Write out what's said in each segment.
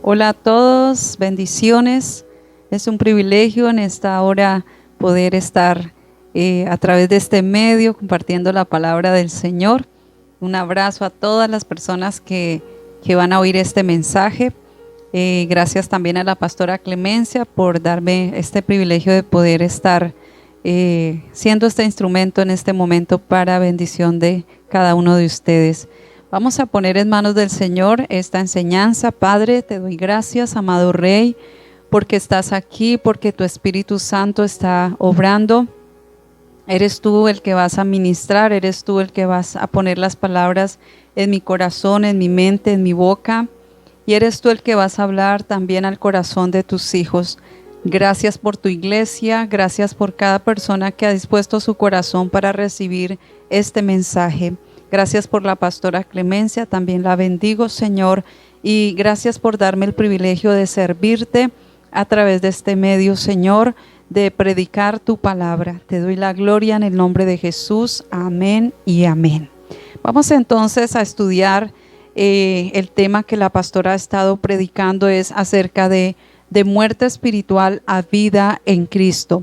Hola a todos, bendiciones. Es un privilegio en esta hora poder estar a través de este medio compartiendo la palabra del Señor. Un abrazo a todas las personas que van a oír este mensaje. Gracias también a la pastora Clemencia por darme este privilegio de poder estar siendo este instrumento en este momento para bendición de cada uno de ustedes. Vamos a poner en manos del Señor esta enseñanza. Padre, te doy gracias, amado Rey, porque estás aquí, porque tu Espíritu Santo está obrando. Eres tú el que vas a ministrar, eres tú el que vas a poner las palabras en mi corazón, en mi mente, en mi boca. Y eres tú el que vas a hablar también al corazón de tus hijos. Gracias por tu iglesia, gracias por cada persona que ha dispuesto su corazón para recibir este mensaje. Gracias por la pastora Clemencia, también la bendigo, Señor, y gracias por darme el privilegio de servirte a través de este medio, Señor, de predicar tu palabra. Te doy la gloria en el nombre de Jesús. Amén y amén. Vamos entonces a estudiar el tema que la pastora ha estado predicando, es acerca de muerte espiritual a vida en Cristo.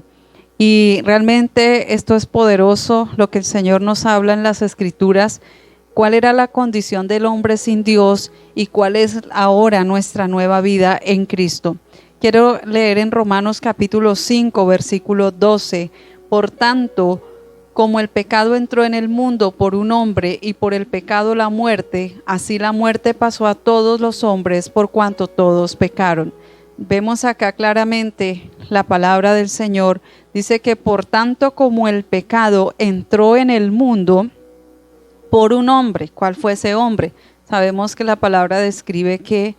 Y realmente esto es poderoso, lo que el Señor nos habla en las Escrituras, cuál era la condición del hombre sin Dios y cuál es ahora nuestra nueva vida en Cristo. Quiero leer en Romanos capítulo 5, versículo 12. Por tanto, como el pecado entró en el mundo por un hombre y por el pecado la muerte, así la muerte pasó a todos los hombres por cuanto todos pecaron. Vemos acá claramente la palabra del Señor. Dice que por tanto como el pecado entró en el mundo por un hombre. ¿Cuál fue ese hombre? Sabemos que la palabra describe que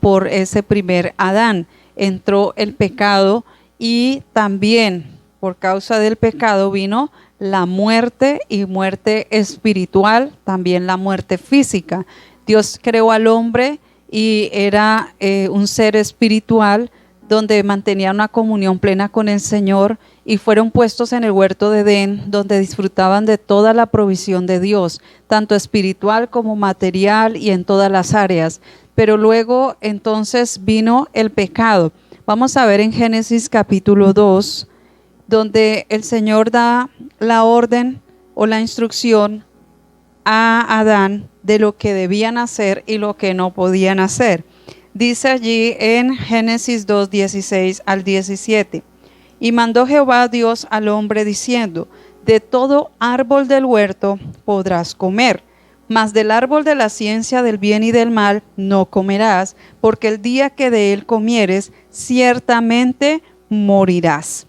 por ese primer Adán entró el pecado, y también por causa del pecado vino la muerte, y muerte espiritual, también la muerte física. Dios creó al hombre y era un ser espiritual donde mantenía una comunión plena con el Señor, y fueron puestos en el huerto de Edén, donde disfrutaban de toda la provisión de Dios, tanto espiritual como material y en todas las áreas. Pero luego entonces vino el pecado. Vamos a ver en Génesis capítulo 2, donde el Señor da la orden o la instrucción a Adán de lo que debían hacer y lo que no podían hacer. Dice allí en Génesis 2, 16 al 17: y mandó Jehová Dios al hombre diciendo: de todo árbol del huerto podrás comer, mas del árbol de la ciencia del bien y del mal no comerás, porque el día que de él comieres, ciertamente morirás.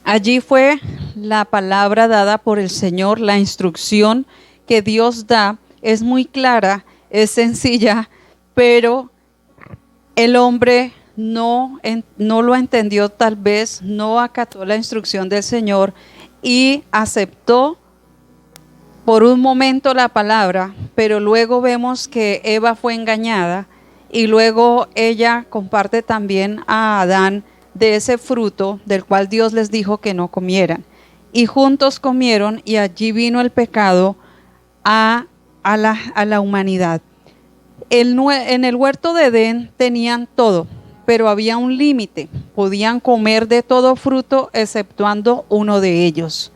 Allí fue la palabra dada por el Señor, la instrucción que Dios da. Es muy clara, es sencilla, pero el hombre no lo entendió, tal vez no acató la instrucción del Señor y aceptó por un momento la palabra, pero luego vemos que Eva fue engañada, y luego ella comparte también a Adán de ese fruto del cual Dios les dijo que no comieran, y juntos comieron, y allí vino el pecado a la humanidad. En el huerto de Edén tenían todo, pero había un límite. Podían comer de todo fruto exceptuando uno de ellos,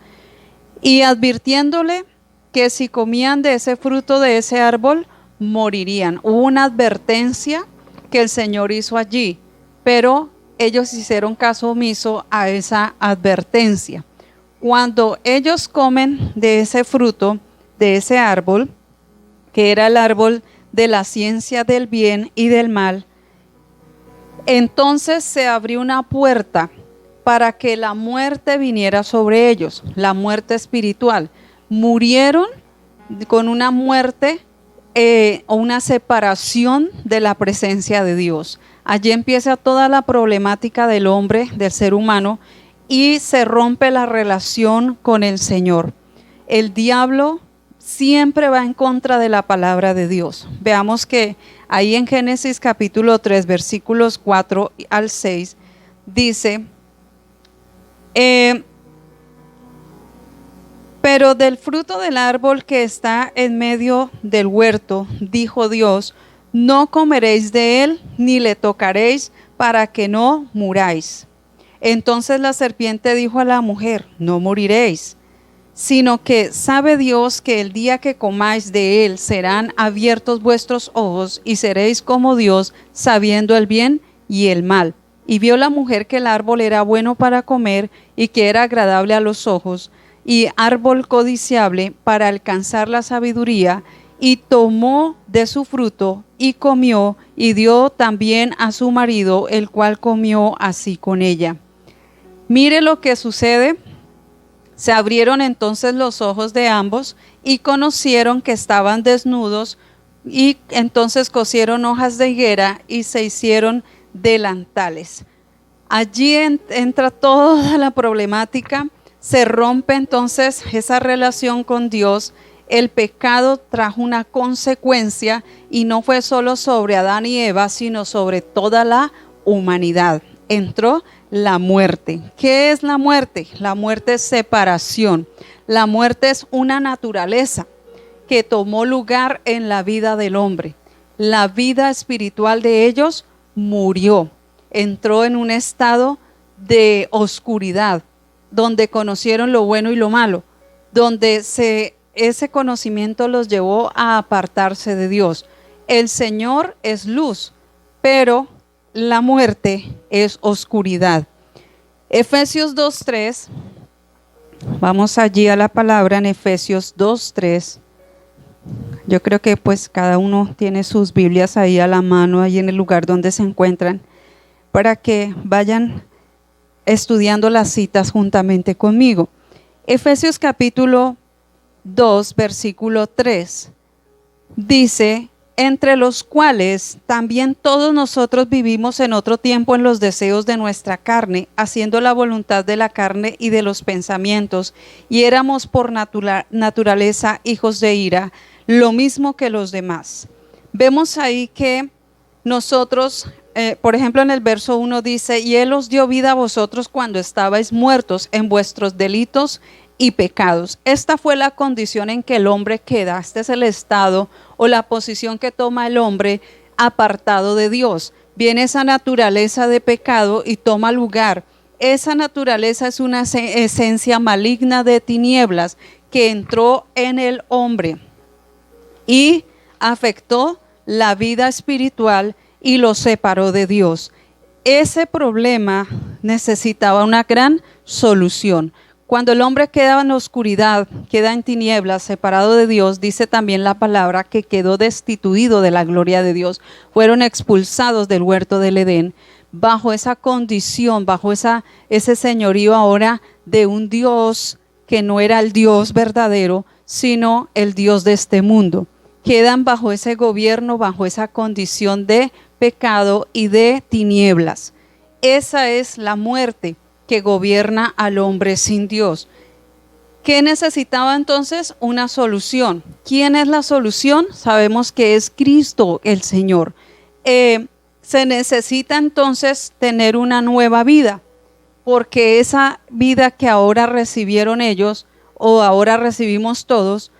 y advirtiéndole que si comían de ese fruto de ese árbol morirían. Hubo una advertencia que el Señor hizo allí, pero ellos hicieron caso omiso a esa advertencia. Cuando ellos comen de ese fruto de ese árbol, que era el árbol de la ciencia del bien y del mal, entonces se abrió una puerta para que la muerte viniera sobre ellos, la muerte espiritual. Murieron con una muerte o una separación de la presencia de Dios. Allí empieza toda la problemática del hombre, del ser humano, y se rompe la relación con el Señor. El diablo siempre va en contra de la palabra de Dios. Veamos que ahí en Génesis capítulo 3, versículos 4 al 6, dice: pero del fruto del árbol que está en medio del huerto, dijo Dios: no comeréis de él, ni le tocaréis, para que no muráis. Entonces la serpiente dijo a la mujer, no moriréis, sino que sabe Dios que el día que comáis de él serán abiertos vuestros ojos y seréis como Dios, sabiendo el bien y el mal. Y vio la mujer que el árbol era bueno para comer y que era agradable a los ojos, y árbol codiciable para alcanzar la sabiduría, y tomó de su fruto y comió, y dio también a su marido, el cual comió así con ella. Mire lo que sucede. Se abrieron entonces los ojos de ambos y conocieron que estaban desnudos, y entonces cosieron hojas de higuera y se hicieron delantales. Allí entra toda la problemática, se rompe entonces esa relación con Dios. El pecado trajo una consecuencia y no fue solo sobre Adán y Eva, sino sobre toda la humanidad. Entró la muerte. ¿Qué es la muerte? La muerte es separación. La muerte es una naturaleza que tomó lugar en la vida del hombre. La vida espiritual de ellos murió. Entró en un estado de oscuridad, donde conocieron lo bueno y lo malo, donde ese conocimiento los llevó a apartarse de Dios. El Señor es luz, pero la muerte es oscuridad. Efesios 2:3, vamos allí a la palabra en Efesios 2:3. Yo creo que pues cada uno tiene sus Biblias ahí a la mano, ahí en el lugar donde se encuentran, para que vayan estudiando las citas juntamente conmigo. Efesios capítulo 2, versículo 3, dice: entre los cuales también todos nosotros vivimos en otro tiempo en los deseos de nuestra carne, haciendo la voluntad de la carne y de los pensamientos, y éramos por naturaleza hijos de ira, lo mismo que los demás. Vemos ahí que nosotros, por ejemplo en el verso 1 dice: y Él os dio vida a vosotros cuando estabais muertos en vuestros delitos y pecados. Esta fue la condición en que el hombre queda. Este es el estado o la posición que toma el hombre apartado de Dios. Viene esa naturaleza de pecado y toma lugar. Esa naturaleza es una esencia maligna de tinieblas que entró en el hombre y afectó la vida espiritual y lo separó de Dios. Ese problema necesitaba una gran solución. Cuando el hombre queda en oscuridad, queda en tinieblas, separado de Dios, dice también la palabra que quedó destituido de la gloria de Dios. Fueron expulsados del huerto del Edén, bajo esa condición, bajo ese señorío ahora de un Dios que no era el Dios verdadero, sino el Dios de este mundo. Quedan bajo ese gobierno, bajo esa condición de pecado y de tinieblas. Esa es la muerte que gobierna al hombre sin Dios. ¿Qué necesitaba entonces? Una solución. ¿Quién es la solución? Sabemos que es Cristo el Señor. Se necesita entonces tener una nueva vida, porque esa vida que ahora recibieron ellos, o ahora recibimos todos,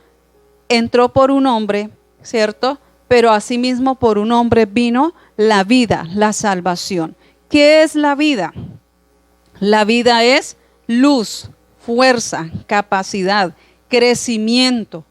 entró por un hombre, ¿cierto? Pero asimismo por un hombre vino la vida, la salvación. ¿Qué es la vida? La vida es luz, fuerza, capacidad, crecimiento.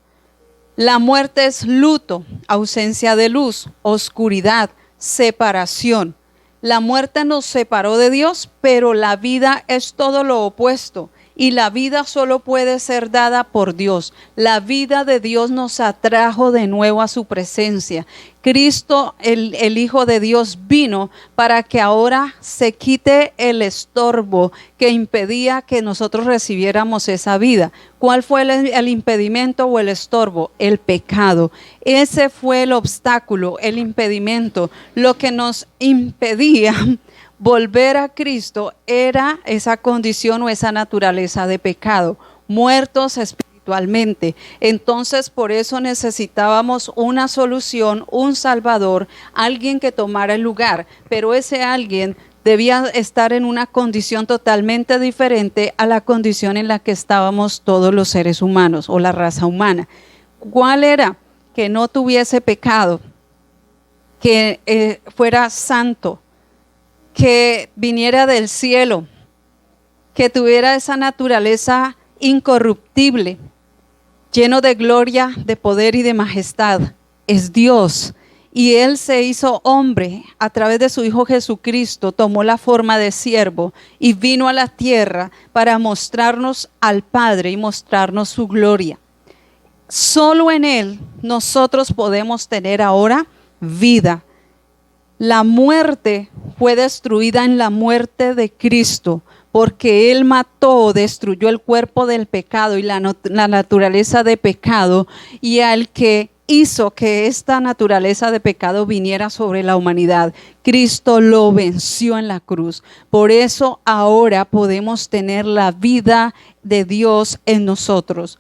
La muerte es luto, ausencia de luz, oscuridad, separación. La muerte nos separó de Dios, pero la vida es todo lo opuesto. Y la vida solo puede ser dada por Dios. La vida de Dios nos atrajo de nuevo a su presencia. Cristo, el Hijo de Dios, vino para que ahora se quite el estorbo que impedía que nosotros recibiéramos esa vida. ¿Cuál fue el impedimento o el estorbo? El pecado. Ese fue el obstáculo, el impedimento, lo que nos impedía volver a Cristo era esa condición o esa naturaleza de pecado, muertos espiritualmente. Entonces, por eso necesitábamos una solución, un Salvador, alguien que tomara el lugar, pero ese alguien debía estar en una condición totalmente diferente a la condición en la que estábamos todos los seres humanos o la raza humana. ¿Cuál era? Que no tuviese pecado, que fuera santo, que viniera del cielo, que tuviera esa naturaleza incorruptible, lleno de gloria, de poder y de majestad. Es Dios. Y Él se hizo hombre a través de su Hijo Jesucristo, tomó la forma de siervo y vino a la tierra para mostrarnos al Padre y mostrarnos su gloria. Solo en Él nosotros podemos tener ahora vida. La muerte fue destruida en la muerte de Cristo, porque Él mató, destruyó el cuerpo del pecado y la naturaleza de pecado, y al que hizo que esta naturaleza de pecado viniera sobre la humanidad, Cristo lo venció en la cruz. Por eso ahora podemos tener la vida de Dios en nosotros.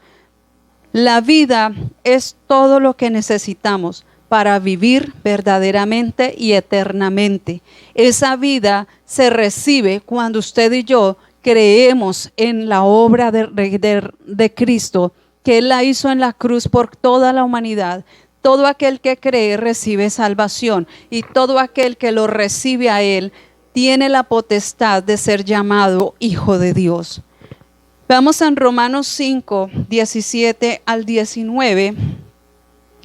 La vida es todo lo que necesitamos para vivir verdaderamente y eternamente. Esa vida se recibe cuando usted y yo creemos en la obra de Cristo, que Él la hizo en la cruz por toda la humanidad. Todo aquel que cree recibe salvación, y todo aquel que lo recibe a Él tiene la potestad de ser llamado hijo de Dios. Vamos en Romanos 5, 17 al 19.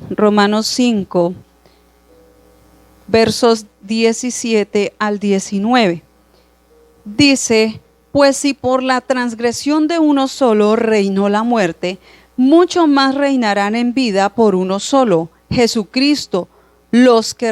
Romanos 5, versos 17 al 19. Dice: pues si por la transgresión de uno solo reinó la muerte, mucho más reinarán en vida por uno solo, Jesucristo, los que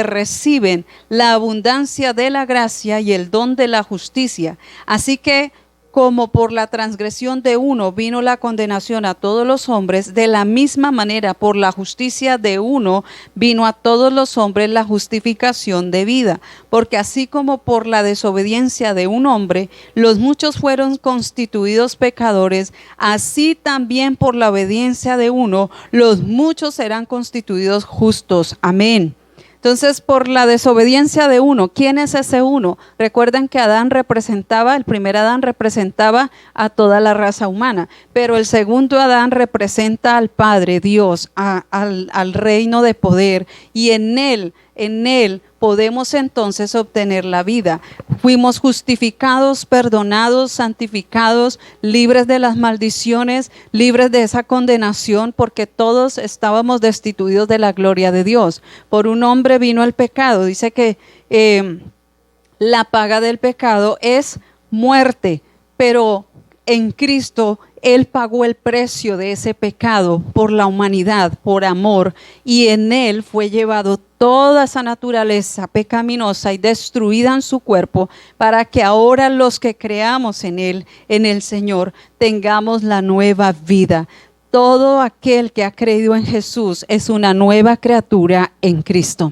reciben la abundancia de la gracia y el don de la justicia. Así que, como por la transgresión de uno vino la condenación a todos los hombres, de la misma manera por la justicia de uno vino a todos los hombres la justificación de vida. Porque así como por la desobediencia de un hombre los muchos fueron constituidos pecadores, así también por la obediencia de uno los muchos serán constituidos justos. Amén. Entonces, por la desobediencia de uno, ¿quién es ese uno? Recuerden que el primer Adán representaba a toda la raza humana, pero el segundo Adán representa al Padre, Dios, al reino de poder, y en él podemos entonces obtener la vida. Fuimos justificados, perdonados, santificados, libres de las maldiciones, libres de esa condenación, porque todos estábamos destituidos de la gloria de Dios. Por un hombre vino el pecado. Dice que la paga del pecado es muerte, pero en Cristo Él pagó el precio de ese pecado por la humanidad, por amor, y en Él fue llevado toda esa naturaleza pecaminosa y destruida en su cuerpo, para que ahora los que creamos en Él, en el Señor, tengamos la nueva vida. Todo aquel que ha creído en Jesús es una nueva criatura en Cristo.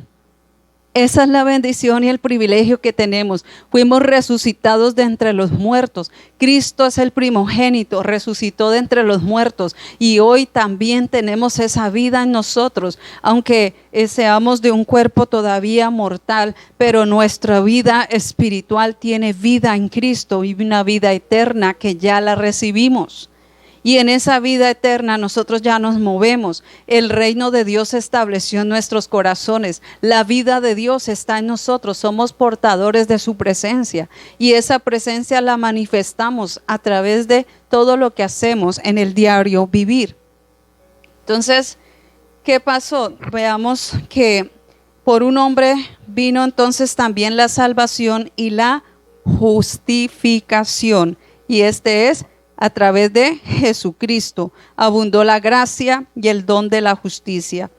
Esa es la bendición y el privilegio que tenemos. Fuimos resucitados de entre los muertos. Cristo es el primogénito, resucitó de entre los muertos, y hoy también tenemos esa vida en nosotros, aunque seamos de un cuerpo todavía mortal, pero nuestra vida espiritual tiene vida en Cristo y una vida eterna que ya la recibimos. Y en esa vida eterna nosotros ya nos movemos. El reino de Dios se estableció en nuestros corazones. La vida de Dios está en nosotros. Somos portadores de su presencia. Y esa presencia la manifestamos a través de todo lo que hacemos en el diario vivir. Entonces, ¿qué pasó? Veamos que por un hombre vino entonces también la salvación y la justificación. Y este es a través de Jesucristo. Abundó la gracia y el don de la justicia.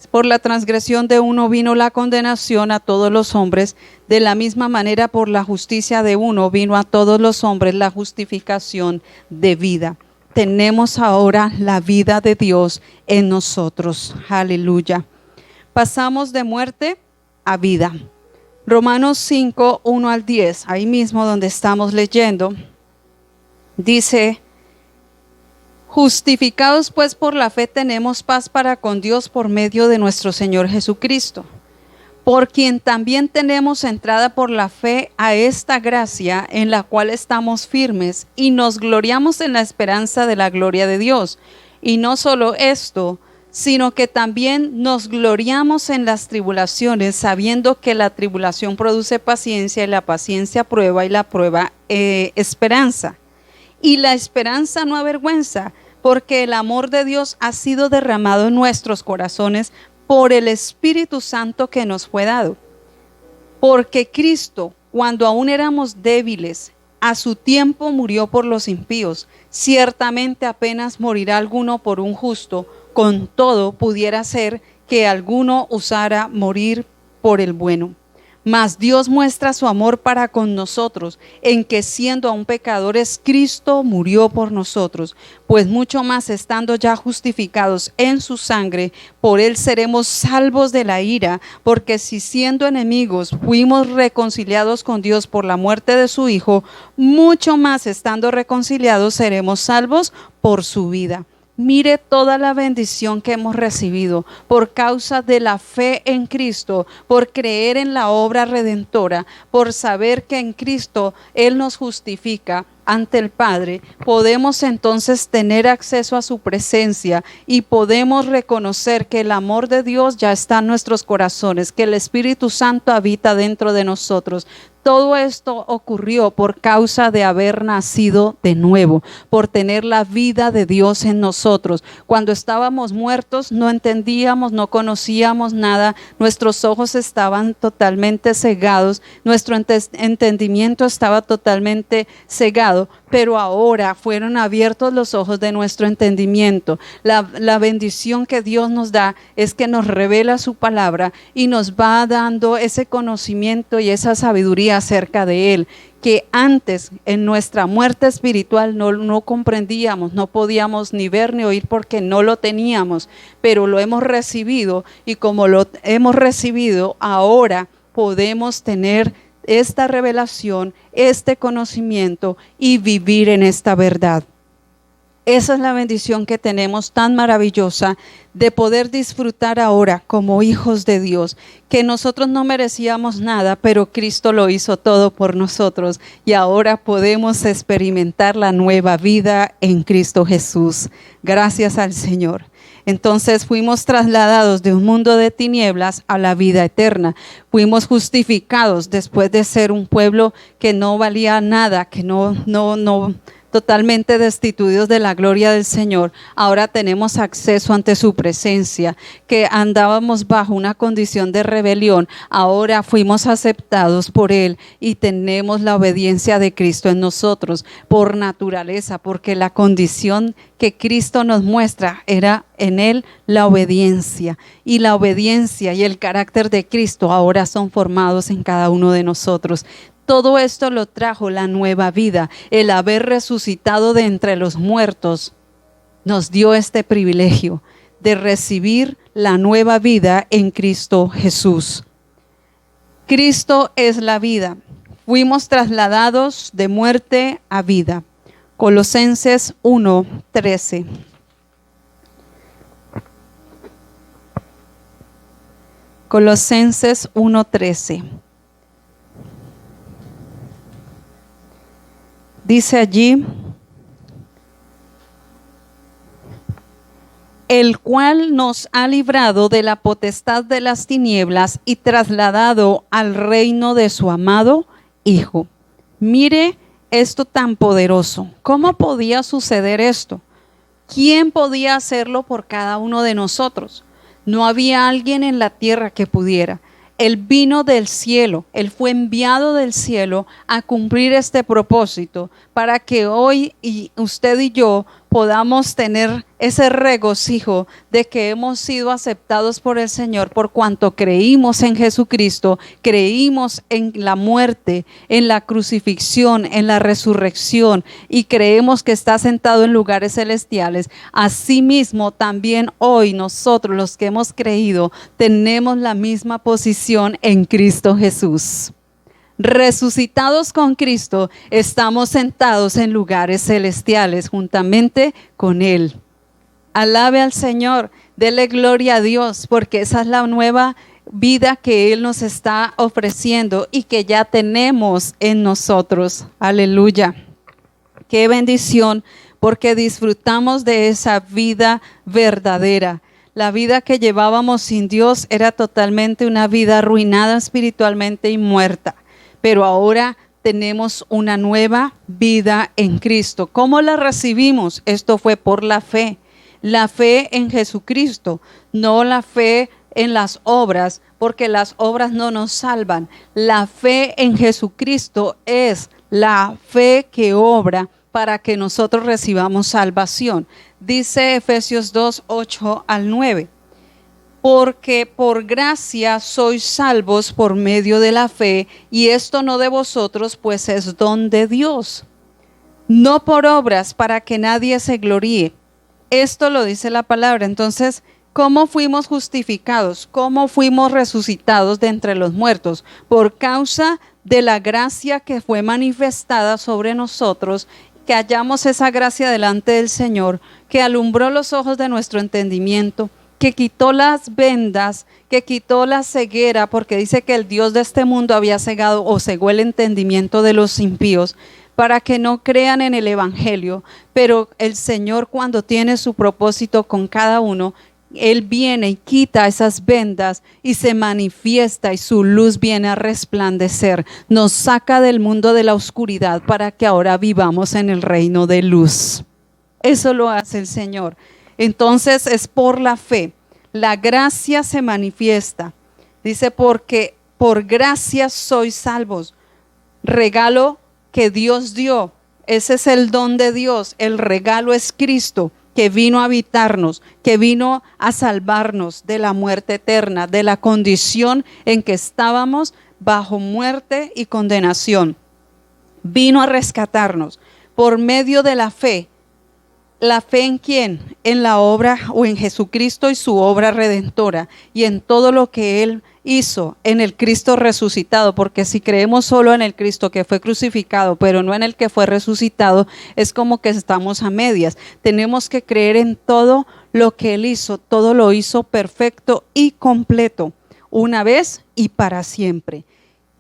Por la transgresión de uno vino la condenación a todos los hombres. De la misma manera, por la justicia de uno vino a todos los hombres la justificación de vida. Tenemos ahora la vida de Dios en nosotros. Aleluya. Pasamos de muerte a vida. Romanos 5, 1 al 10, ahí mismo donde estamos leyendo. Dice: justificados pues por la fe tenemos paz para con Dios por medio de nuestro Señor Jesucristo, por quien también tenemos entrada por la fe a esta gracia en la cual estamos firmes y nos gloriamos en la esperanza de la gloria de Dios. Y no solo esto, sino que también nos gloriamos en las tribulaciones, sabiendo que la tribulación produce paciencia, y la paciencia prueba, y la prueba esperanza. Y la esperanza no avergüenza, porque el amor de Dios ha sido derramado en nuestros corazones por el Espíritu Santo que nos fue dado. Porque Cristo, cuando aún éramos débiles, a su tiempo murió por los impíos. Ciertamente apenas morirá alguno por un justo, con todo pudiera ser que alguno osara morir por el bueno. Mas Dios muestra su amor para con nosotros, en que siendo aún pecadores, Cristo murió por nosotros. Pues mucho más estando ya justificados en su sangre, por él seremos salvos de la ira, porque si siendo enemigos fuimos reconciliados con Dios por la muerte de su Hijo, mucho más estando reconciliados seremos salvos por su vida. Mire toda la bendición que hemos recibido por causa de la fe en Cristo, por creer en la obra redentora, por saber que en Cristo Él nos justifica ante el Padre. Podemos entonces tener acceso a su presencia y podemos reconocer que el amor de Dios ya está en nuestros corazones, que el Espíritu Santo habita dentro de nosotros. Todo esto ocurrió por causa de haber nacido de nuevo, por tener la vida de Dios en nosotros. Cuando estábamos muertos, no entendíamos, no conocíamos nada, nuestros ojos estaban totalmente cegados, nuestro entendimiento estaba totalmente cegado, pero ahora fueron abiertos los ojos de nuestro entendimiento. La bendición que Dios nos da es que nos revela su palabra y nos va dando ese conocimiento y esa sabiduría acerca de Él, que antes en nuestra muerte espiritual no comprendíamos, no podíamos ni ver ni oír porque no lo teníamos, pero lo hemos recibido y como lo hemos recibido, ahora podemos tener esta revelación, este conocimiento y vivir en esta verdad. Esa es la bendición que tenemos tan maravillosa de poder disfrutar ahora como hijos de Dios, que nosotros no merecíamos nada, pero Cristo lo hizo todo por nosotros y ahora podemos experimentar la nueva vida en Cristo Jesús. Gracias al Señor. Entonces fuimos trasladados de un mundo de tinieblas a la vida eterna. Fuimos justificados después de ser un pueblo que no valía nada, que no totalmente destituidos de la gloria del Señor. Ahora tenemos acceso ante su presencia, que andábamos bajo una condición de rebelión. Ahora fuimos aceptados por Él y tenemos la obediencia de Cristo en nosotros por naturaleza, porque la condición que Cristo nos muestra era en Él la obediencia, y la obediencia y el carácter de Cristo ahora son formados en cada uno de nosotros. Todo esto lo trajo la nueva vida, el haber resucitado de entre los muertos nos dio este privilegio de recibir la nueva vida en Cristo Jesús. Cristo es la vida. Fuimos trasladados de muerte a vida. Colosenses 1:13. Colosenses 1:13. Dice allí, el cual nos ha librado de la potestad de las tinieblas y trasladado al reino de su amado Hijo. Mire esto tan poderoso. ¿Cómo podía suceder esto? ¿Quién podía hacerlo por cada uno de nosotros? No había alguien en la tierra que pudiera. Él vino del cielo, Él fue enviado del cielo a cumplir este propósito para que hoy usted y yo podamos tener ese regocijo de que hemos sido aceptados por el Señor por cuanto creímos en Jesucristo, creímos en la muerte, en la crucifixión, en la resurrección y creemos que está sentado en lugares celestiales. Asimismo, también hoy nosotros los que hemos creído tenemos la misma posición en Cristo Jesús. Resucitados con Cristo, estamos sentados en lugares celestiales juntamente con Él. Alabe al Señor, dele gloria a Dios, porque esa es la nueva vida que Él nos está ofreciendo y que ya tenemos en nosotros. Aleluya. Qué bendición, porque disfrutamos de esa vida verdadera. La vida que llevábamos sin Dios era totalmente una vida arruinada espiritualmente y muerta. Pero ahora tenemos una nueva vida en Cristo. ¿Cómo la recibimos? Esto fue por la fe. La fe en Jesucristo, no la fe en las obras, porque las obras no nos salvan. La fe en Jesucristo es la fe que obra para que nosotros recibamos salvación. Dice Efesios 2, 8 al 9. Porque por gracia sois salvos por medio de la fe, y esto no de vosotros, pues es don de Dios. No por obras, para que nadie se gloríe. Esto lo dice la palabra. Entonces, ¿cómo fuimos justificados? ¿Cómo fuimos resucitados de entre los muertos? Por causa de la gracia que fue manifestada sobre nosotros, que hallamos esa gracia delante del Señor, que alumbró los ojos de nuestro entendimiento, que quitó las vendas, que quitó la ceguera, porque dice que el Dios de este mundo había cegado o cegó el entendimiento de los impíos, para que no crean en el Evangelio. Pero el Señor, cuando tiene su propósito con cada uno, Él viene y quita esas vendas y se manifiesta, y su luz viene a resplandecer. Nos saca del mundo de la oscuridad para que ahora vivamos en el reino de luz. Eso lo hace el Señor. Entonces es por la fe. La gracia se manifiesta. Dice, porque por gracia sois salvos. Regalo que Dios dio. Ese es el don de Dios. El regalo es Cristo, que vino a habitarnos, que vino a salvarnos de la muerte eterna, de la condición en que estábamos bajo muerte y condenación. Vino a rescatarnos por medio de la fe. ¿La fe en quién? En la obra, o en Jesucristo y su obra redentora, y en todo lo que Él hizo en el Cristo resucitado, porque si creemos solo en el Cristo que fue crucificado, pero no en el que fue resucitado, es como que estamos a medias. Tenemos que creer en todo lo que Él hizo. Todo lo hizo perfecto y completo, una vez y para siempre.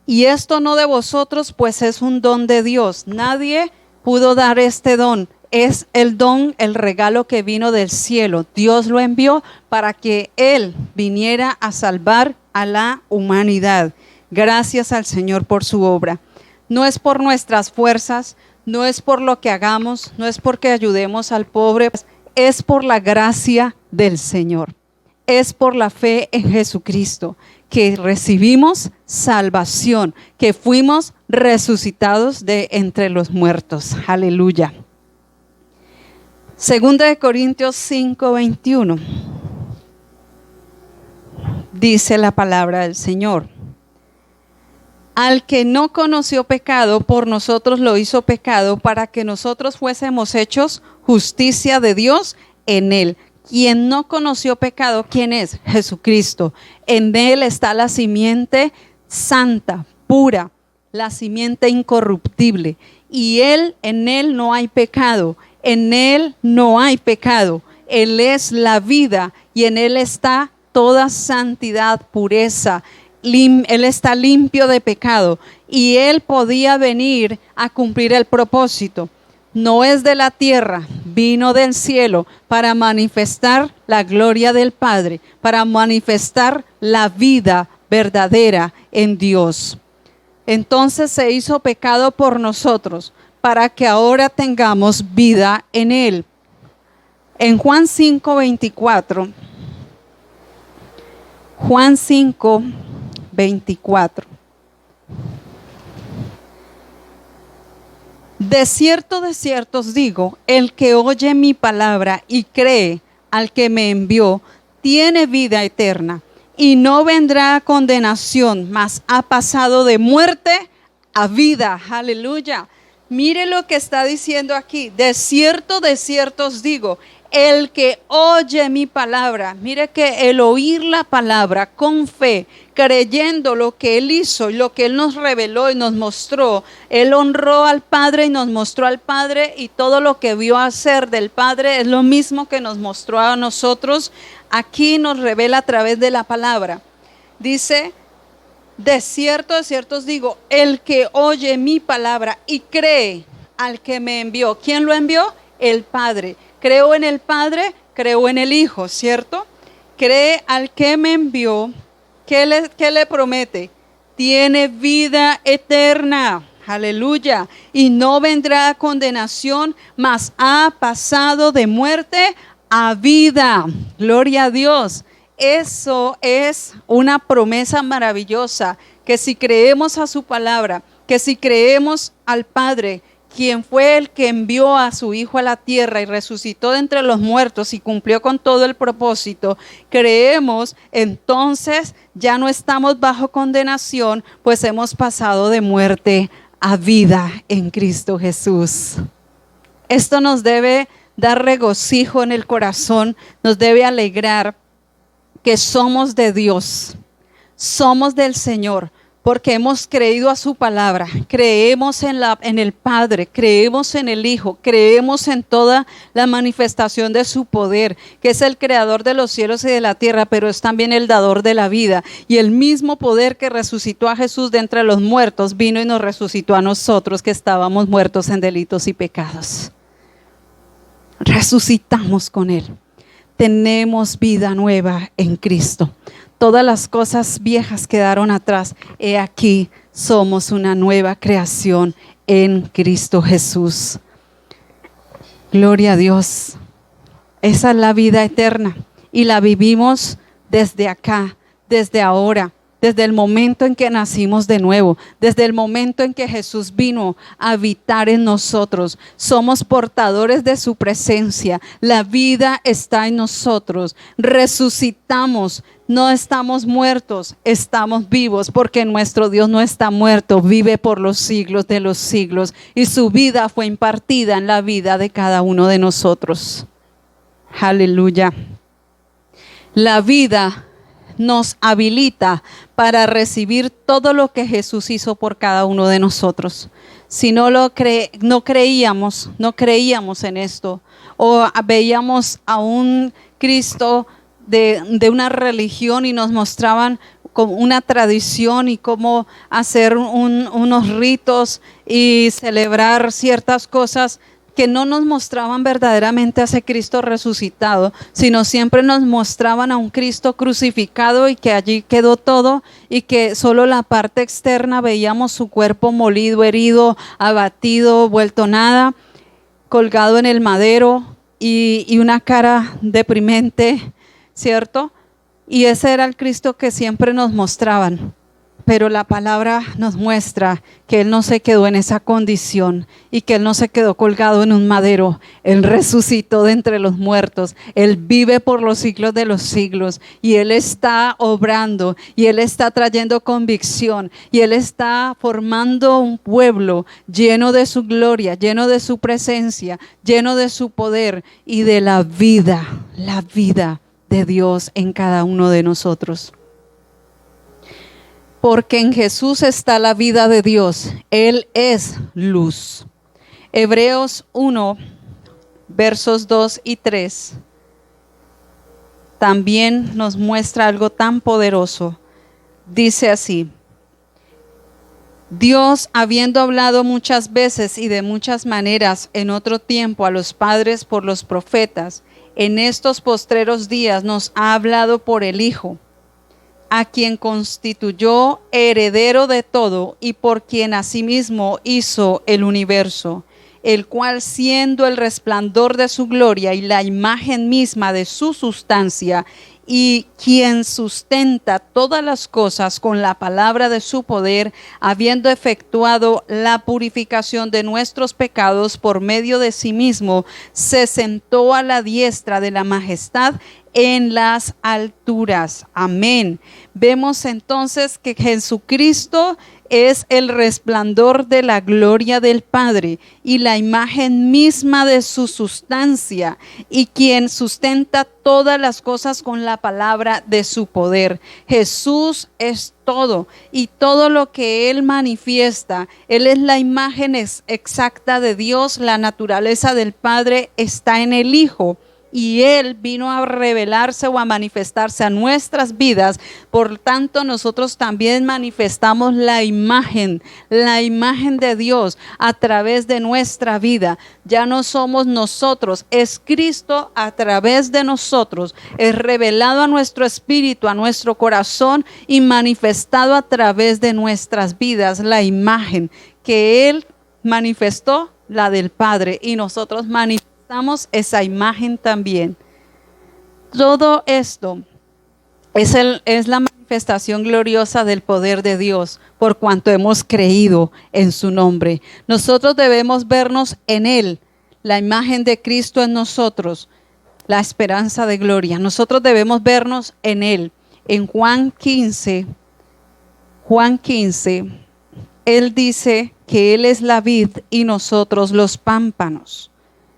Y esto no de vosotros, pues es un don de Dios. Nadie pudo dar este don. Es el don, el regalo que vino del cielo. Dios lo envió para que Él viniera a salvar a la humanidad. Gracias al Señor por su obra. No es por nuestras fuerzas, no es por lo que hagamos, no es porque ayudemos al pobre, es por la gracia del Señor. Es por la fe en Jesucristo que recibimos salvación, que fuimos resucitados de entre los muertos. Aleluya. Segunda de Corintios 5:21. Dice la palabra del Señor. Al que no conoció pecado, por nosotros lo hizo pecado, para que nosotros fuésemos hechos justicia de Dios en él. Quien no conoció pecado, ¿quién es? Jesucristo. En él está la simiente santa, pura, la simiente incorruptible. Y en él no hay pecado. En Él no hay pecado. Él es la vida y en Él está toda santidad, pureza. Él está limpio de pecado y Él podía venir a cumplir el propósito. No es de la tierra, vino del cielo para manifestar la gloria del Padre, para manifestar la vida verdadera en Dios. Entonces se hizo pecado por nosotros, para que ahora tengamos vida en Él. En Juan 5:24, Juan 5:24. De cierto os digo, el que oye mi palabra y cree al que me envió, tiene vida eterna, y no vendrá a condenación, mas ha pasado de muerte a vida. Aleluya. Mire lo que está diciendo aquí. De cierto os digo, el que oye mi palabra. Mire que el oír la palabra con fe, creyendo lo que Él hizo y lo que Él nos reveló y nos mostró. Él honró al Padre y nos mostró al Padre, y todo lo que vio hacer del Padre es lo mismo que nos mostró a nosotros. Aquí nos revela a través de la palabra. Dice, de cierto os digo, el que oye mi palabra y cree al que me envió. ¿Quién lo envió? El Padre. Creo en el Padre, creo en el Hijo, ¿cierto? cree al que me envió, ¿qué le promete? Tiene vida eterna. Aleluya. Y no vendrá a condenación, mas ha pasado de muerte a vida. Gloria a Dios. Eso es una promesa maravillosa, que si creemos a su palabra, que si creemos al Padre, quien fue el que envió a su Hijo a la tierra y resucitó de entre los muertos y cumplió con todo el propósito, creemos, entonces ya no estamos bajo condenación, pues hemos pasado de muerte a vida en Cristo Jesús. Esto nos debe dar regocijo en el corazón, nos debe alegrar que somos de Dios, somos del Señor, porque hemos creído a su palabra, creemos en el Padre, creemos en el Hijo, creemos en toda la manifestación de su poder, que es el creador de los cielos y de la tierra, pero es también el dador de la vida. Y el mismo poder que resucitó a Jesús de entre los muertos, vino y nos resucitó a nosotros que estábamos muertos en delitos y pecados. Resucitamos con Él. Tenemos vida nueva en Cristo. Todas las cosas viejas quedaron atrás. He aquí, somos una nueva creación en Cristo Jesús. Gloria a Dios. Esa es la vida eterna y la vivimos desde acá, desde ahora, desde el momento en que nacimos de nuevo, desde el momento en que Jesús vino a habitar en nosotros. Somos portadores de su presencia. La vida está en nosotros. Resucitamos. No estamos muertos, estamos vivos, porque nuestro Dios no está muerto, vive por los siglos de los siglos, y su vida fue impartida en la vida de cada uno de nosotros. Aleluya. La vida nos habilita para recibir todo lo que Jesús hizo por cada uno de nosotros. Si no creíamos en esto, o veíamos a un Cristo de una religión y nos mostraban como una tradición y cómo hacer unos ritos y celebrar ciertas cosas que no nos mostraban verdaderamente a ese Cristo resucitado, sino siempre nos mostraban a un Cristo crucificado y que allí quedó todo, y que solo la parte externa veíamos su cuerpo molido, herido, abatido, vuelto nada, colgado en el madero y una cara deprimente, ¿cierto? Y ese era el Cristo que siempre nos mostraban. Pero la palabra nos muestra que Él no se quedó en esa condición y que Él no se quedó colgado en un madero. Él resucitó de entre los muertos. Él vive por los siglos de los siglos y Él está obrando y Él está trayendo convicción y Él está formando un pueblo lleno de su gloria, lleno de su presencia, lleno de su poder y de la vida de Dios en cada uno de nosotros. Porque en Jesús está la vida de Dios. Él es luz. Hebreos 1, versos 2 y 3, también nos muestra algo tan poderoso. Dice así: Dios, habiendo hablado muchas veces y de muchas maneras en otro tiempo a los padres por los profetas, en estos postreros días nos ha hablado por el Hijo, a quien constituyó heredero de todo y por quien asimismo hizo el universo, el cual, siendo el resplandor de su gloria y la imagen misma de su sustancia, y quien sustenta todas las cosas con la palabra de su poder, habiendo efectuado la purificación de nuestros pecados por medio de sí mismo, se sentó a la diestra de la majestad en las alturas. Amén. Vemos entonces que Jesucristo es el resplandor de la gloria del Padre y la imagen misma de su sustancia, y quien sustenta todas las cosas con la palabra de su poder. Jesús es todo, y todo lo que Él manifiesta, Él es la imagen exacta de Dios. La naturaleza del Padre está en el Hijo, y Él vino a revelarse o a manifestarse a nuestras vidas. Por tanto, nosotros también manifestamos la imagen de Dios a través de nuestra vida. Ya no somos nosotros, es Cristo a través de nosotros, es revelado a nuestro espíritu, a nuestro corazón y manifestado a través de nuestras vidas, la imagen que Él manifestó, la del Padre, y nosotros manifestamos esa imagen también. Todo esto es la manifestación gloriosa del poder de Dios, por cuanto hemos creído en su nombre. Nosotros debemos vernos en Él, la imagen de Cristo en nosotros, la esperanza de gloria. Nosotros debemos vernos en Él. En Juan 15, Él dice que Él es la vid y nosotros los pámpanos.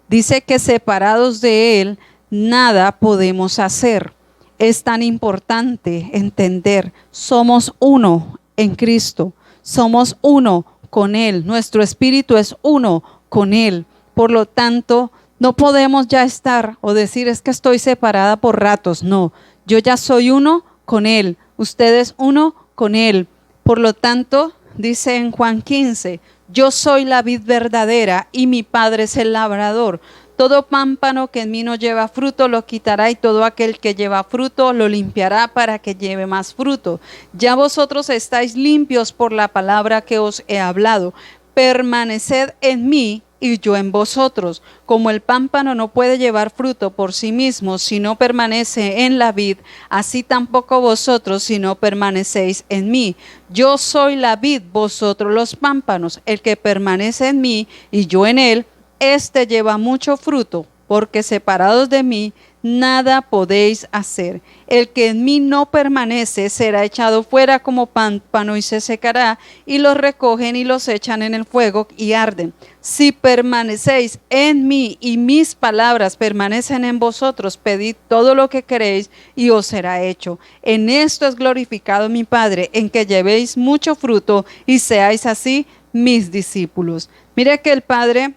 Dice que separados de Él, nada podemos hacer. Es tan importante entender, somos uno en Cristo, somos uno con Él, nuestro espíritu es uno con Él. Por lo tanto, no podemos ya estar o decir es que estoy separada por ratos. No, yo ya soy uno con Él, ustedes uno con Él. Por lo tanto, dice en Juan 15, yo soy la vid verdadera y mi Padre es el labrador. Todo pámpano que en mí no lleva fruto lo quitará y todo aquel que lleva fruto lo limpiará para que lleve más fruto. Ya vosotros estáis limpios por la palabra que os he hablado. Permaneced en mí y yo en vosotros. Como el pámpano no puede llevar fruto por sí mismo si no permanece en la vid, así tampoco vosotros si no permanecéis en mí. Yo soy la vid, vosotros los pámpanos. El que permanece en mí y yo en él, este lleva mucho fruto, porque separados de mí nada podéis hacer. El que en mí no permanece será echado fuera como pámpano y se secará, y los recogen y los echan en el fuego y arden. Si permanecéis en mí y mis palabras permanecen en vosotros, pedid todo lo que queréis y os será hecho. En esto es glorificado mi Padre, en que llevéis mucho fruto y seáis así mis discípulos. Mire que el Padre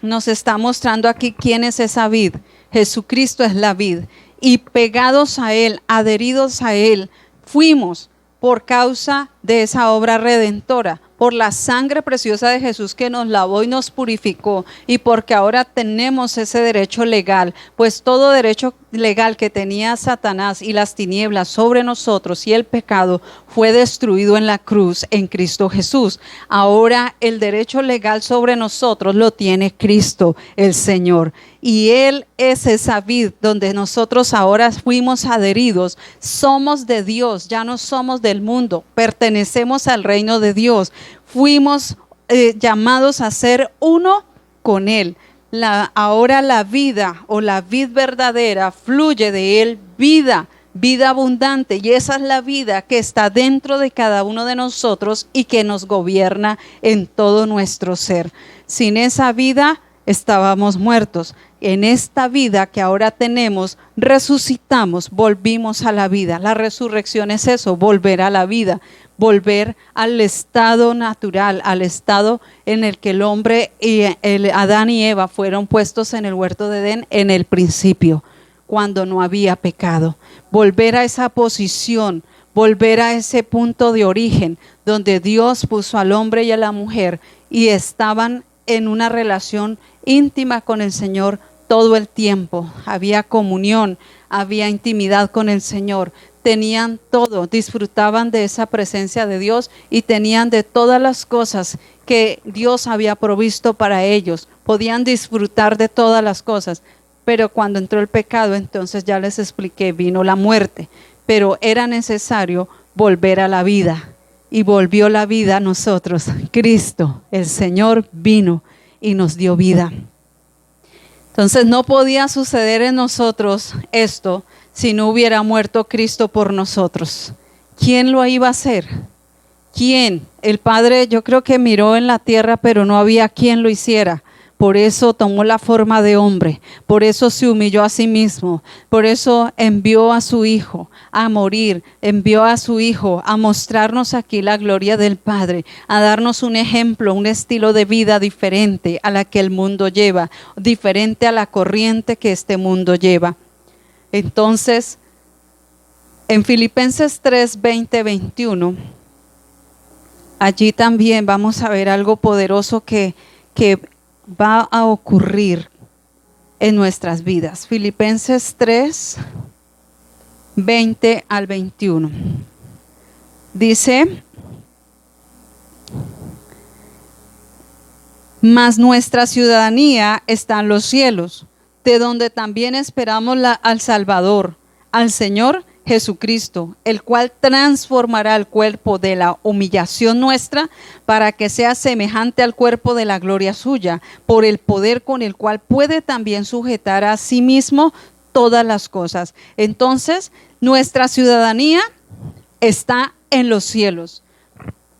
nos está mostrando aquí quién es esa vid. Jesucristo es la vid y pegados a Él, adheridos a Él, fuimos por causa de esa obra redentora, por la sangre preciosa de Jesús que nos lavó y nos purificó, y porque ahora tenemos ese derecho legal, pues todo derecho legal que tenía Satanás y las tinieblas sobre nosotros y el pecado fue destruido en la cruz en Cristo Jesús. Ahora el derecho legal sobre nosotros lo tiene Cristo el Señor, y Él es esa vid donde nosotros ahora fuimos adheridos. Somos de Dios, ya no somos del mundo, pertenecemos al reino de Dios. Fuimos llamados a ser uno con Él. Ahora la vida o la vid verdadera fluye de Él, vida abundante, y esa es la vida que está dentro de cada uno de nosotros y que nos gobierna en todo nuestro ser. Sin esa vida estábamos muertos. En esta vida que ahora tenemos, resucitamos, volvimos a la vida. La resurrección es eso, volver a la vida, volver al estado natural, al estado en el que el hombre y Adán y Eva fueron puestos en el huerto de Edén en el principio, cuando no había pecado. Volver a esa posición, volver a ese punto de origen donde Dios puso al hombre y a la mujer y estaban en una relación íntima con el Señor todo el tiempo. Había comunión, había intimidad con el Señor, tenían todo, disfrutaban de esa presencia de Dios y tenían de todas las cosas que Dios había provisto para ellos, podían disfrutar de todas las cosas. Pero cuando entró el pecado, entonces ya les expliqué, vino la muerte, pero era necesario volver a la vida, y volvió la vida a nosotros. Cristo, el Señor, vino y nos dio vida. Entonces no podía suceder en nosotros esto si no hubiera muerto Cristo por nosotros. ¿Quién lo iba a hacer? ¿Quién? El Padre, yo creo que miró en la tierra, pero no había quien lo hiciera, por eso tomó la forma de hombre, por eso se humilló a sí mismo, por eso envió a su Hijo a morir, envió a su Hijo a mostrarnos aquí la gloria del Padre, a darnos un ejemplo, un estilo de vida diferente a la que el mundo lleva, diferente a la corriente que este mundo lleva. Entonces, en Filipenses 3, 20, 21, allí también vamos a ver algo poderoso que va a ocurrir en nuestras vidas. Filipenses 3, 20 al 21. Dice: mas nuestra ciudadanía está en los cielos, de donde también esperamos al Salvador, al Señor Jesucristo, el cual transformará el cuerpo de la humillación nuestra para que sea semejante al cuerpo de la gloria suya, por el poder con el cual puede también sujetar a sí mismo todas las cosas. Entonces, nuestra ciudadanía está en los cielos.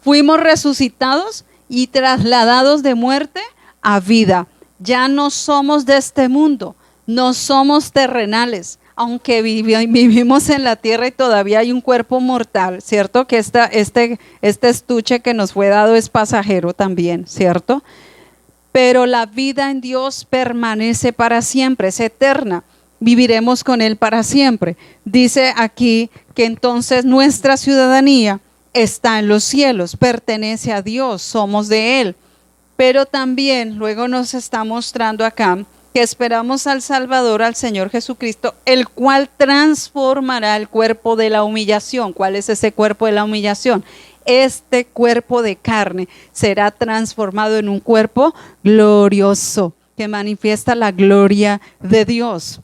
Fuimos resucitados y trasladados de muerte a vida. Ya no somos de este mundo, no somos terrenales. Aunque vivimos en la tierra y todavía hay un cuerpo mortal, ¿cierto? Que este estuche que nos fue dado es pasajero también, ¿cierto? Pero la vida en Dios permanece para siempre, es eterna. Viviremos con Él para siempre. Dice aquí que entonces nuestra ciudadanía está en los cielos, pertenece a Dios, somos de Él. Pero también luego nos está mostrando acá que esperamos al Salvador, al Señor Jesucristo, el cual transformará el cuerpo de la humillación. ¿Cuál es ese cuerpo de la humillación? Este cuerpo de carne será transformado en un cuerpo glorioso, que manifiesta la gloria de Dios.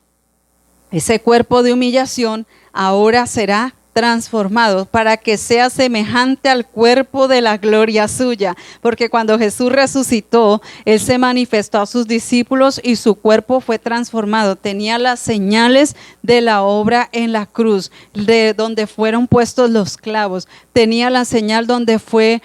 Ese cuerpo de humillación ahora será transformado para que sea semejante al cuerpo de la gloria suya, porque cuando Jesús resucitó, Él se manifestó a sus discípulos y su cuerpo fue transformado, tenía las señales de la obra en la cruz, de donde fueron puestos los clavos, tenía la señal donde fue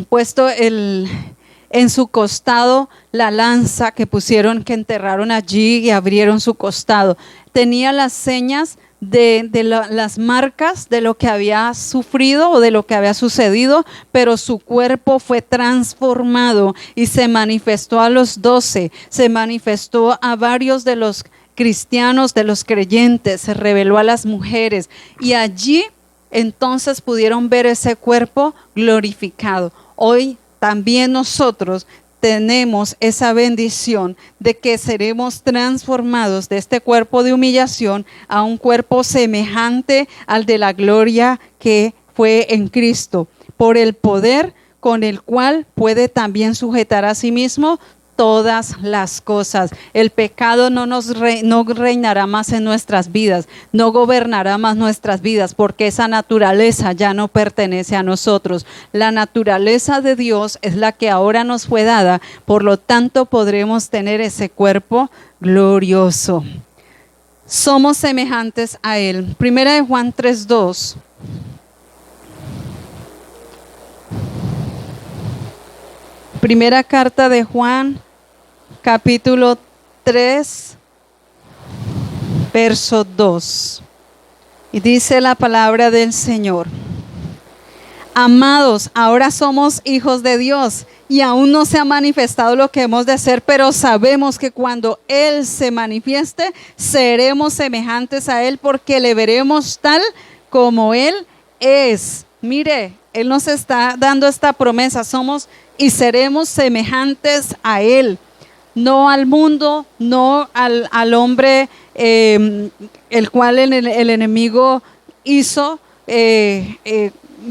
puesto en su costado la lanza que pusieron, que enterraron allí y abrieron su costado, tenía las señas de las marcas de lo que había sufrido o de lo que había sucedido, pero su cuerpo fue transformado y se manifestó a los 12, se manifestó a varios de los cristianos, de los creyentes, se reveló a las mujeres y allí entonces pudieron ver ese cuerpo glorificado. Hoy también nosotros tenemos esa bendición de que seremos transformados de este cuerpo de humillación a un cuerpo semejante al de la gloria que fue en Cristo, por el poder con el cual puede también sujetar a sí mismo todas las cosas. El pecado no reinará más en nuestras vidas, no gobernará más nuestras vidas, porque esa naturaleza ya no pertenece a nosotros. La naturaleza de Dios es la que ahora nos fue dada, por lo tanto podremos tener ese cuerpo glorioso. Somos semejantes a Él. Primera de Juan 3:2. Primera carta de Juan, capítulo 3, verso 2. Y dice la palabra del Señor: amados, ahora somos hijos de Dios y aún no se ha manifestado lo que hemos de ser, pero sabemos que cuando Él se manifieste, seremos semejantes a Él, porque le veremos tal como Él es. Mire, Él nos está dando esta promesa: somos y seremos semejantes a Él, no al mundo, no al hombre el cual el enemigo hizo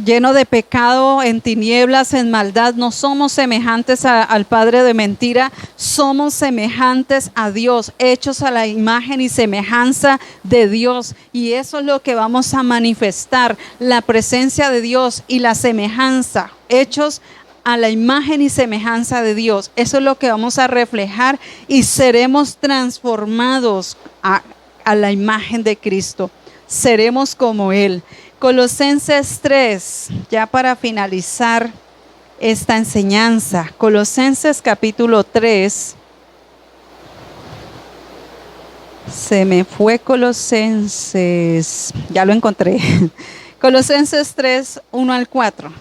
lleno de pecado, en tinieblas, en maldad. No somos semejantes al padre de mentira, somos semejantes a Dios, hechos a la imagen y semejanza de Dios, y eso es lo que vamos a manifestar, la presencia de Dios y la semejanza, hechos a la imagen y semejanza de Dios. Eso es lo que vamos a reflejar y seremos transformados a la imagen de Cristo. Seremos como Él. Colosenses 3, ya para finalizar esta enseñanza. Colosenses capítulo 3. Se me fue Colosenses, ya lo encontré. Colosenses 3, 1 al 4.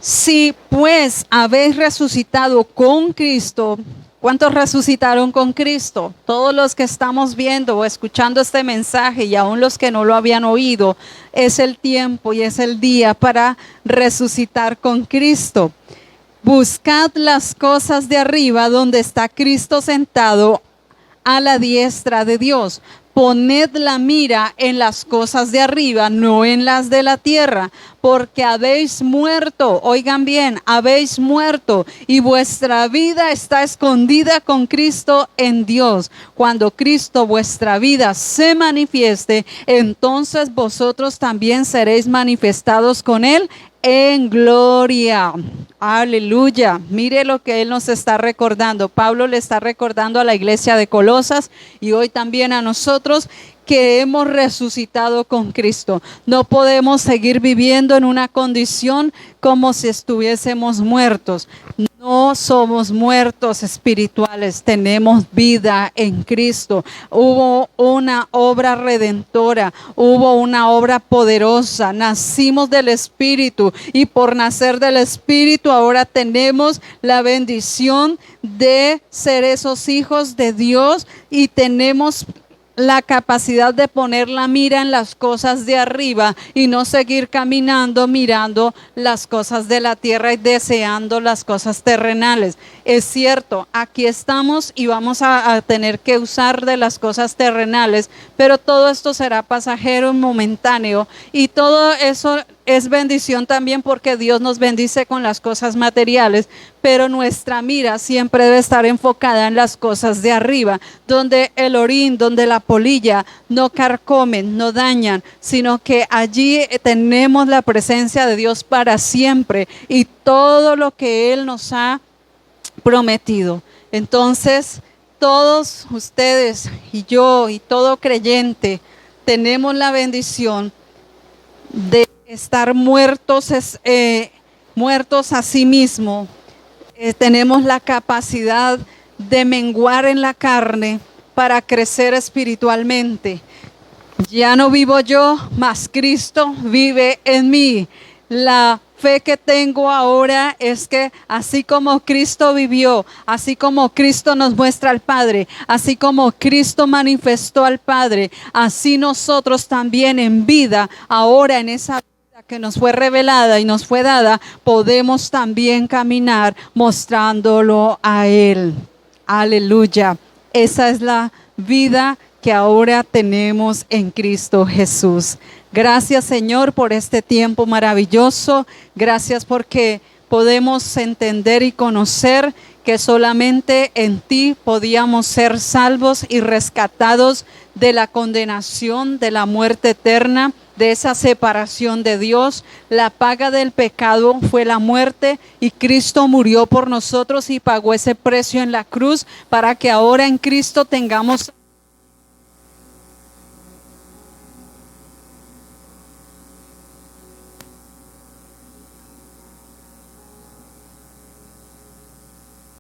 Si pues habéis resucitado con Cristo, ¿cuántos resucitaron con Cristo? Todos los que estamos viendo o escuchando este mensaje y aún los que no lo habían oído, es el tiempo y es el día para resucitar con Cristo. Buscad las cosas de arriba donde está Cristo sentado a la diestra de Dios. Poned la mira en las cosas de arriba, no en las de la tierra, porque habéis muerto, oigan bien, habéis muerto y vuestra vida está escondida con Cristo en Dios. Cuando Cristo vuestra vida se manifieste, entonces vosotros también seréis manifestados con Él en gloria. Aleluya. Mire lo que Él nos está recordando. Pablo le está recordando a la iglesia de Colosas y hoy también a nosotros que hemos resucitado con Cristo. No podemos seguir viviendo en una condición como si estuviésemos muertos. No somos muertos espirituales, tenemos vida en Cristo. Hubo una obra redentora, hubo una obra poderosa. Nacimos del Espíritu y por nacer del Espíritu ahora tenemos la bendición de ser esos hijos de Dios y tenemos la capacidad de poner la mira en las cosas de arriba y no seguir caminando mirando las cosas de la tierra y deseando las cosas terrenales. Es cierto, aquí estamos y vamos a tener que usar de las cosas terrenales, pero todo esto será pasajero, momentáneo, y todo eso es bendición también porque Dios nos bendice con las cosas materiales, pero nuestra mira siempre debe estar enfocada en las cosas de arriba, donde el orín, donde la polilla no carcomen, no dañan, sino que allí tenemos la presencia de Dios para siempre y todo lo que Él nos ha prometido. Entonces, todos ustedes y yo y todo creyente tenemos la bendición de estar muertos, muertos a sí mismo. Tenemos la capacidad de menguar en la carne para crecer espiritualmente. Ya no vivo yo, mas Cristo vive en mí. La fe que tengo ahora es que así como Cristo vivió, así como Cristo nos muestra al Padre, así como Cristo manifestó al Padre, así nosotros también en vida, ahora en esa vida que nos fue revelada y nos fue dada, podemos también caminar mostrándolo a Él. Aleluya. Esa es la vida que ahora tenemos en Cristo Jesús. Gracias, Señor, por este tiempo maravilloso. Gracias porque podemos entender y conocer que solamente en ti podíamos ser salvos y rescatados de la condenación, de la muerte eterna, de esa separación de Dios. La paga del pecado fue la muerte y Cristo murió por nosotros y pagó ese precio en la cruz para que ahora en Cristo tengamos